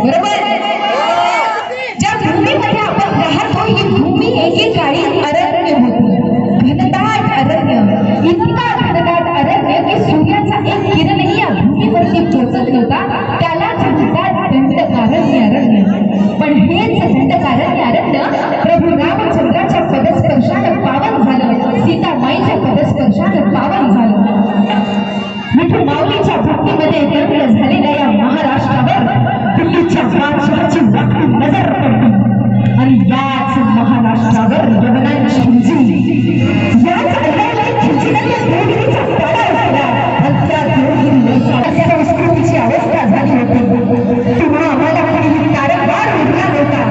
बरोबर। ज्या भूमीमध्ये आपण राहतो ही भूमी एकेकाळी अरण्य होती, घनदाट अरण्य, इतका घनदाट अरण्य की सूर्याचा एक किरणही या भूमीवरती पोचत नव्हता, त्यालाच म्हणतात दंडकारण्य अरण्य। पण हेच दंडकारण्य अरण्य प्रभू रामचंद्राच्या पदस्पर्शाने पावन झालं, सीतामाईच्या पदस्पर्शाने पावन झालं। विठू माऊलीच्या भक्तीमध्ये रंग झालेल्या या महाराष्ट्रावर दिल्लीच्या बादशहाची वाकडी नजर पडली आणि याच महाराष्ट्रावर यवनांची खिंजी, याच अल्लाहची खिंजीने देवगिरीचा पाडा झाला आणि त्या देवगिरीने संस्कृतीची अवस्था झाली होती। तेव्हा आम्हाला कोणी तारकवार उरला नव्हता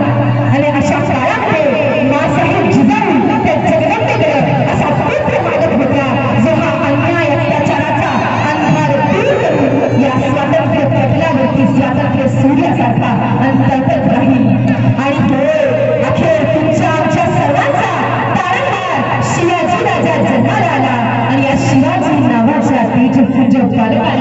आणि अशा काळामध्ये मासाहेब जिजाऊ त्या जगदंबेकडे असा पत्र मागत होता, जो हा अन्याय अत्याचाराचा अंधार दूर करून या स्वातंत्र्य पटलावरती स्वातंत्र्य सूर्यासारखा अंतर्गत राहील। आणि होय, अखेर तुमच्या आमच्या सर्वांचा तारणहार शिवाजी राजा जन्माला आला आणि या शिवाजी नावाच्या तेजपुंज बालका